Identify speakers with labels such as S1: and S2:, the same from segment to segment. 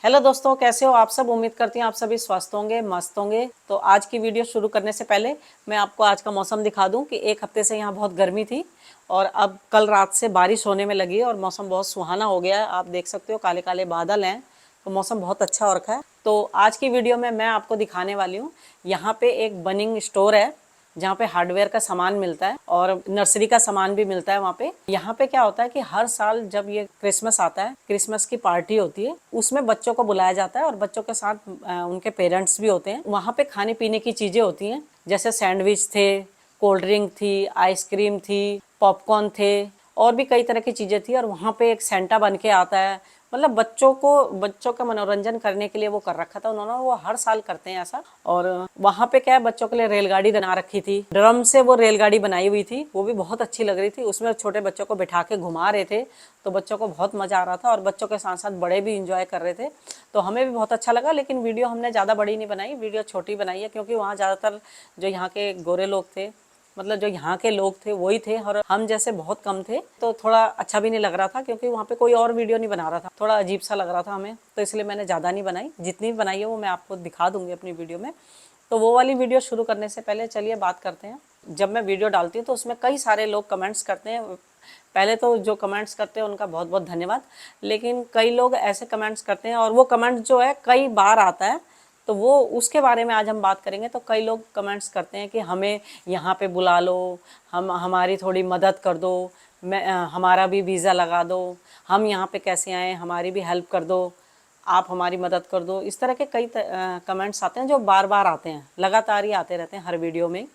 S1: Hello दोस्तों, कैसे हो आप सब। उम्मीद करती हूँ आप सभी स्वस्थ होंगे, मस्त होंगे। तो आज की वीडियो शुरू करने से पहले मैं आपको आज का मौसम दिखा दूं कि एक हफ्ते से यहाँ बहुत गर्मी थी और अब कल रात से बारिश होने में लगी है और मौसम बहुत सुहाना हो गया है। आप देख सकते हो काले काले बादल हैं, तो मौसम बहुत अच्छा हो रखा है। तो आज की वीडियो में मैं आपको दिखाने वाली हूँ, यहाँ पे एक बनिंग स्टोर है जहाँ पे हार्डवेयर का सामान मिलता है और नर्सरी का सामान भी मिलता है। वहाँ पे यहाँ पे क्या होता है कि हर साल जब ये क्रिसमस आता है, क्रिसमस की पार्टी होती है, उसमें बच्चों को बुलाया जाता है और बच्चों के साथ उनके पेरेंट्स भी होते हैं। वहाँ पे खाने पीने की चीज़ें होती हैं, जैसे सैंडविच थे, कोल्ड ड्रिंक थी, आइसक्रीम थी, पॉपकॉर्न थे और भी कई तरह की चीज़ें थी। और वहाँ पे एक सेंटा बन के आता है, मतलब बच्चों का मनोरंजन करने के लिए वो कर रखा था उन्होंने। वो हर साल करते हैं ऐसा। और वहाँ पे क्या है, बच्चों के लिए रेलगाड़ी बना रखी थी, ड्रम से वो रेलगाड़ी बनाई हुई थी, वो भी बहुत अच्छी लग रही थी। उसमें छोटे बच्चों को बिठा के घुमा रहे थे, तो बच्चों को बहुत मज़ा आ रहा था और बच्चों के साथ साथ बड़े भी इंजॉय कर रहे थे। तो हमें भी बहुत अच्छा लगा। लेकिन वीडियो हमने ज़्यादा बड़ी नहीं बनाई, वीडियो छोटी बनाई है, क्योंकि वहाँ ज़्यादातर जो यहाँ के गोरे लोग थे, मतलब जो यहाँ के लोग थे वही थे और हम जैसे बहुत कम थे, तो थोड़ा अच्छा भी नहीं लग रहा था, क्योंकि वहाँ पे कोई और वीडियो नहीं बना रहा था, थोड़ा अजीब सा लग रहा था हमें। तो इसलिए मैंने ज़्यादा नहीं बनाई, जितनी भी बनाई है वो मैं आपको दिखा दूँगी अपनी वीडियो में। तो वो वाली वीडियो शुरू करने से पहले चलिए बात करते हैं। जब मैं वीडियो डालती हूँ तो उसमें कई सारे लोग कमेंट्स करते हैं। पहले तो जो कमेंट्स करते हैं उनका बहुत बहुत धन्यवाद। लेकिन कई लोग ऐसे कमेंट्स करते हैं और वो कमेंट जो है कई बार आता है, तो वो उसके बारे में आज हम बात करेंगे। तो कई लोग कमेंट्स करते हैं कि हमें यहाँ पे बुला लो, हम हमारी थोड़ी मदद कर दो, हमारा भी वीज़ा लगा दो, हम यहाँ पे कैसे आएँ, हमारी भी हेल्प कर दो, आप हमारी मदद कर दो। इस तरह के कई कमेंट्स आते हैं जो बार बार आते हैं, लगातार ही आते रहते हैं हर वीडियो में।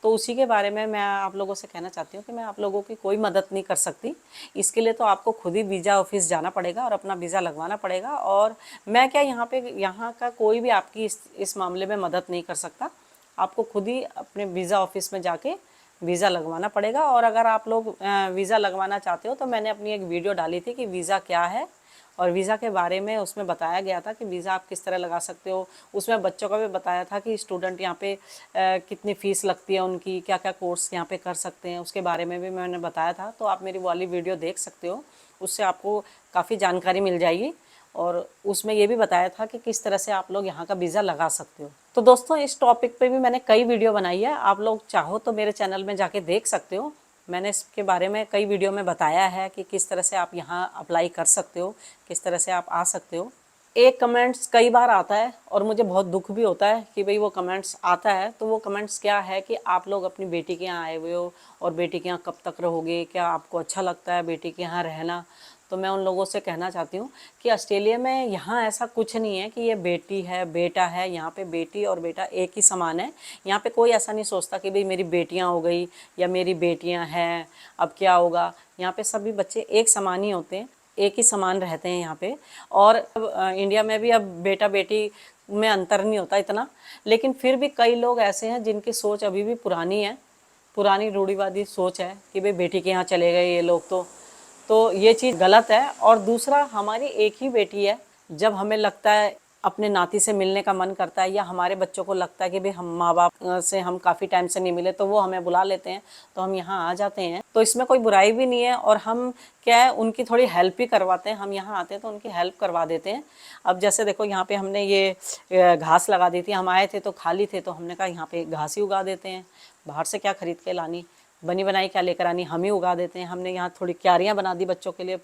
S1: तो उसी के बारे में मैं आप लोगों से कहना चाहती हूँ कि मैं आप लोगों की कोई मदद नहीं कर सकती। इसके लिए तो आपको खुद ही वीज़ा ऑफिस जाना पड़ेगा और अपना वीज़ा लगवाना पड़ेगा। और मैं क्या यहाँ का कोई भी आपकी इस मामले में मदद नहीं कर सकता। आपको खुद ही अपने वीज़ा ऑफिस में जाके वीज़ा लगवाना पड़ेगा। और अगर आप लोग वीज़ा लगवाना चाहते हो तो मैंने अपनी एक वीडियो डाली थी कि वीज़ा क्या है और वीज़ा के बारे में उसमें बताया गया था कि वीज़ा आप किस तरह लगा सकते हो। उसमें बच्चों का भी बताया था कि स्टूडेंट यहाँ पे कितनी फ़ीस लगती है उनकी, क्या क्या कोर्स यहाँ पे कर सकते हैं, उसके बारे में भी मैंने बताया था। तो आप मेरी वाली वीडियो देख सकते हो, उससे आपको काफ़ी जानकारी मिल जाएगी। और उसमें ये भी बताया था कि किस तरह से आप लोग यहाँ का वीज़ा लगा सकते हो। तो दोस्तों, इस टॉपिक पे भी मैंने कई वीडियो बनाई है, आप लोग चाहो तो मेरे चैनल में जाके देख सकते हो। मैंने इसके बारे में कई वीडियो में बताया है कि किस तरह से आप यहाँ अप्लाई कर सकते हो, किस तरह से आप आ सकते हो। एक कमेंट्स कई बार आता है और मुझे बहुत दुख भी होता है कि भाई वो कमेंट्स आता है। तो वो कमेंट्स क्या है कि आप लोग अपनी बेटी के यहाँ आए हुए हो और बेटी के यहाँ कब तक रहोगे, क्या आपको अच्छा लगता है बेटी के यहाँ रहना। तो मैं उन लोगों से कहना चाहती हूँ कि ऑस्ट्रेलिया में यहाँ ऐसा कुछ नहीं है कि ये बेटी है बेटा है। यहाँ पे बेटी और बेटा एक ही समान है। यहाँ पे कोई ऐसा नहीं सोचता कि भाई मेरी बेटियाँ हो गई या मेरी बेटियाँ हैं अब क्या होगा। यहाँ पे सभी बच्चे एक समान ही होते हैं, एक ही समान रहते हैं यहाँ पे। और इंडिया में भी अब बेटा बेटी में अंतर नहीं होता इतना। लेकिन फिर भी कई लोग ऐसे हैं जिनकी सोच अभी भी पुरानी है, पुरानी रूढ़िवादी सोच है कि भाई बेटी के यहाँ चले गए ये लोग। तो ये चीज़ गलत है। और दूसरा, हमारी एक ही बेटी है। जब हमें लगता है अपने नाती से मिलने का मन करता है या हमारे बच्चों को लगता है कि भाई हम माँ बाप से हम काफ़ी टाइम से नहीं मिले, तो वो हमें बुला लेते हैं, तो हम यहाँ आ जाते हैं। तो इसमें कोई बुराई भी नहीं है। और हम क्या है, उनकी थोड़ी हेल्प भी करवाते हैं। हम यहाँ आते हैं तो उनकी हेल्प करवा देते हैं। अब जैसे देखो, यहाँ पे हमने ये घास लगा दी थी। हम आए थे तो खाली थे, तो हमने कहा यहाँ पे घास ही उगा देते हैं, बाहर से क्या खरीद के लानी, बनी बनाई क्या लेकर आनी, हम ही उगा देते हैं। हमने यहाँ थोड़ी क्यारियाँ बना दी बच्चों के लिए,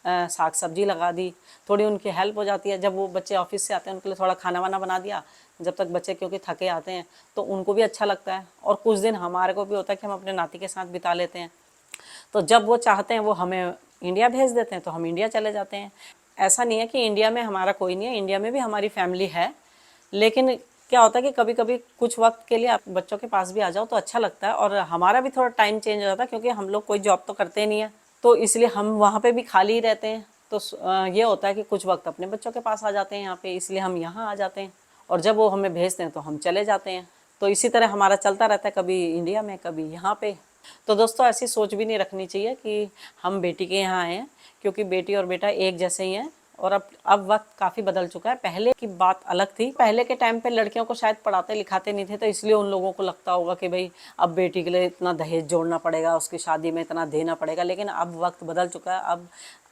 S1: साग सब्जी लगा दी, थोड़ी उनकी हेल्प हो जाती है। जब वो बच्चे ऑफिस से आते हैं उनके लिए थोड़ा खाना वाना बना दिया, जब तक बच्चे क्योंकि थके आते हैं, तो उनको भी अच्छा लगता है। और कुछ दिन हमारे को भी होता है कि हम अपने नाती के साथ बिता लेते हैं। तो जब वो चाहते हैं वो हमें इंडिया भेज देते हैं, तो हम इंडिया चले जाते हैं। ऐसा नहीं है कि इंडिया में हमारा कोई नहीं है, इंडिया में भी हमारी फैमिली है। लेकिन क्या होता है कि कभी कभी कुछ वक्त के लिए आप बच्चों के पास भी आ जाओ तो अच्छा लगता है। और हमारा भी थोड़ा टाइम चेंज हो जाता है, क्योंकि हम लोग कोई जॉब तो करते नहीं है, तो इसलिए हम वहाँ पे भी खाली ही रहते हैं। तो ये होता है कि कुछ वक्त अपने बच्चों के पास आ जाते हैं यहाँ पे, इसलिए हम यहाँ आ जाते हैं। और जब वो हमें भेजते हैं तो हम चले जाते हैं। तो इसी तरह हमारा चलता रहता है, कभी इंडिया में कभी यहाँ पे। तो दोस्तों, ऐसी सोच भी नहीं रखनी चाहिए कि हम बेटी के यहाँ आए हैं, क्योंकि बेटी और बेटा एक जैसे ही हैं। और अब वक्त काफ़ी बदल चुका है। पहले की बात अलग थी। पहले के टाइम पे लड़कियों को शायद पढ़ाते लिखाते नहीं थे, तो इसलिए उन लोगों को लगता होगा कि भाई अब बेटी के लिए इतना दहेज जोड़ना पड़ेगा, उसकी शादी में इतना देना पड़ेगा। लेकिन अब वक्त बदल चुका है।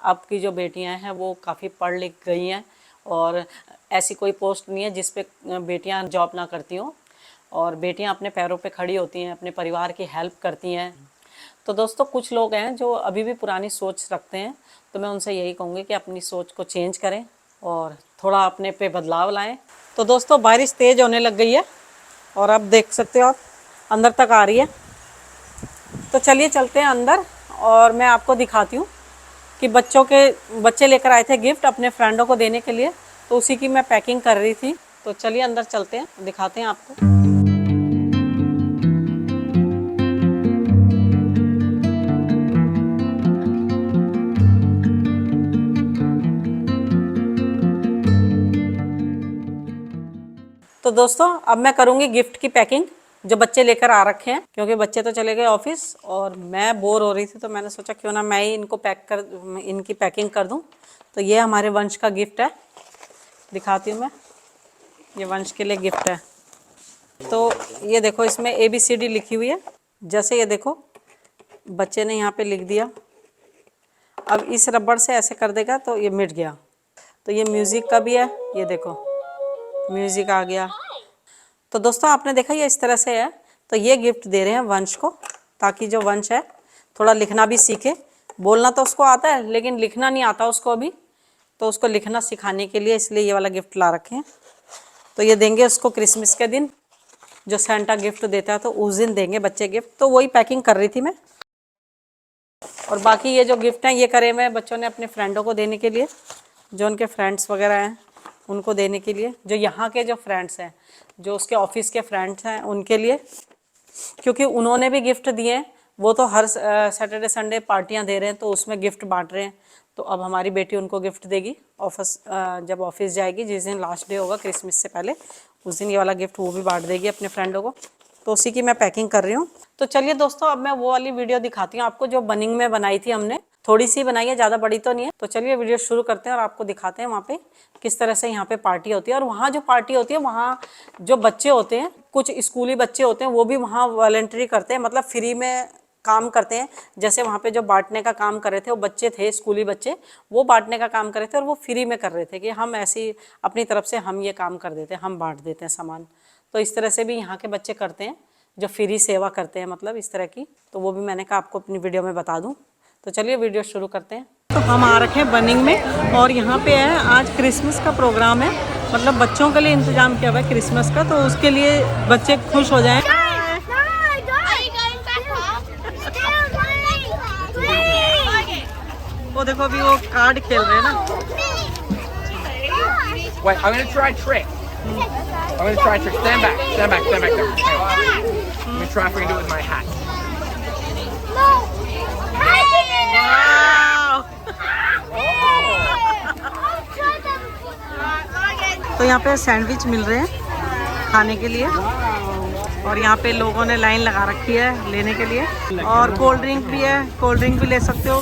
S1: अब की जो बेटियां हैं वो काफ़ी पढ़ लिख गई हैं, और ऐसी कोई पोस्ट नहीं है जिस पे बेटियां जॉब ना करती हों, और बेटियां अपने पैरों पे खड़ी होती हैं, अपने परिवार की हेल्प करती हैं। तो दोस्तों कुछ लोग हैं जो अभी भी पुरानी सोच रखते हैं, तो मैं उनसे यही कहूँगी कि अपनी सोच को चेंज करें और थोड़ा अपने पे बदलाव लाएं। तो दोस्तों बारिश तेज़ होने लग गई है और अब देख सकते हो आप अंदर तक आ रही है। तो चलिए चलते हैं अंदर और मैं आपको दिखाती हूँ कि बच्चे लेकर आए थे गिफ्ट अपने फ्रेंडों को देने के लिए, तो उसी की मैं पैकिंग कर रही थी। तो चलिए अंदर चलते हैं, दिखाते हैं आपको। तो दोस्तों अब मैं करूँगी गिफ्ट की पैकिंग जो बच्चे लेकर आ रखे हैं, क्योंकि बच्चे तो चले गए ऑफिस और मैं बोर हो रही थी, तो मैंने सोचा क्यों ना मैं ही इनकी पैकिंग कर दूं। तो ये हमारे वंश का गिफ्ट है, दिखाती हूँ मैं। ये वंश के लिए गिफ्ट है। तो ये देखो इसमें ABCD लिखी हुई है। जैसे ये देखो बच्चे ने यहाँ पे लिख दिया, अब इस रबड़ से ऐसे कर देगा तो ये मिट गया। तो ये म्यूज़िक का भी है, ये देखो म्यूज़िक आ गया। तो दोस्तों आपने देखा ये इस तरह से है। तो ये गिफ्ट दे रहे हैं वंश को, ताकि जो वंश है थोड़ा लिखना भी सीखे। बोलना तो उसको आता है लेकिन लिखना नहीं आता उसको अभी, तो उसको लिखना सिखाने के लिए इसलिए ये वाला गिफ्ट ला रखे हैं। तो ये देंगे उसको क्रिसमस के दिन, जो सेंटा गिफ्ट देता है तो उस दिन देंगे बच्चे गिफ्ट। तो वही पैकिंग कर रही थी मैं। और बाकी ये जो गिफ्ट हैं ये करे हुए बच्चों ने अपने फ्रेंडों को देने के लिए, जो उनके फ्रेंड्स वगैरह हैं उनको देने के लिए, जो यहाँ के जो फ्रेंड्स हैं, जो उसके ऑफिस के फ्रेंड्स हैं उनके लिए, क्योंकि उन्होंने भी गिफ्ट दिए हैं। वो तो हर सैटरडे संडे पार्टियाँ दे रहे हैं तो उसमें गिफ्ट बांट रहे हैं। तो अब हमारी बेटी उनको गिफ्ट देगी ऑफिस, जब ऑफिस जाएगी, जिस दिन लास्ट डे होगा क्रिसमस से पहले, उस दिन ये वाला गिफ्ट वो भी बांट देगी अपने फ्रेंडों को। तो उसी की मैं पैकिंग कर रही हूँ। तो चलिए दोस्तों अब मैं वो वाली वीडियो दिखाती हूँ आपको जो बनिंग में बनाई थी हमने। थोड़ी सी बनाई है, ज़्यादा बड़ी तो नहीं है। तो चलिए वीडियो शुरू करते हैं और आपको दिखाते हैं वहाँ पे किस तरह से यहाँ पे पार्टी होती है। और वहाँ जो पार्टी होती है वहाँ जो बच्चे होते हैं, कुछ स्कूली बच्चे होते हैं, वो भी वहाँ वॉलंटरी करते हैं, मतलब फ्री में काम करते हैं। जैसे वहाँ पे जो बांटने का काम कर रहे थे वो बच्चे थे, स्कूली बच्चे, वो बांटने का काम कर रहे थे और वो फ्री में कर रहे थे कि हम ऐसी अपनी तरफ से हम ये काम कर देते हैं, हम बांट देते हैं सामान। तो इस तरह से भी यहाँ के बच्चे करते हैं जो फ्री सेवा करते हैं, मतलब इस तरह की। तो वो भी मैंने कहा आपको अपनी वीडियो में बता दूँ। तो चलिए वीडियो शुरू करते हैं। तो हम आ रखे हैं बनिंग में और यहाँ पे है आज क्रिसमस का प्रोग्राम है, मतलब बच्चों के लिए इंतजाम किया हुआ है क्रिसमस का, तो उसके लिए बच्चे खुश हो जाएं। वो देखो अभी वो कार्ड खेल रहे हैं ना।
S2: Wait, I'm gonna try a trick. I'm gonna try a trick. Stand back, stand back, stand back. I'm gonna try if we can do it with my hat.
S1: तो यहाँ पे सैंडविच मिल रहे हैं खाने के लिए और यहाँ पे लोगों ने लाइन लगा रखी है लेने के लिए, और कोल्ड ड्रिंक भी है, कोल्ड ड्रिंक भी ले सकते हो।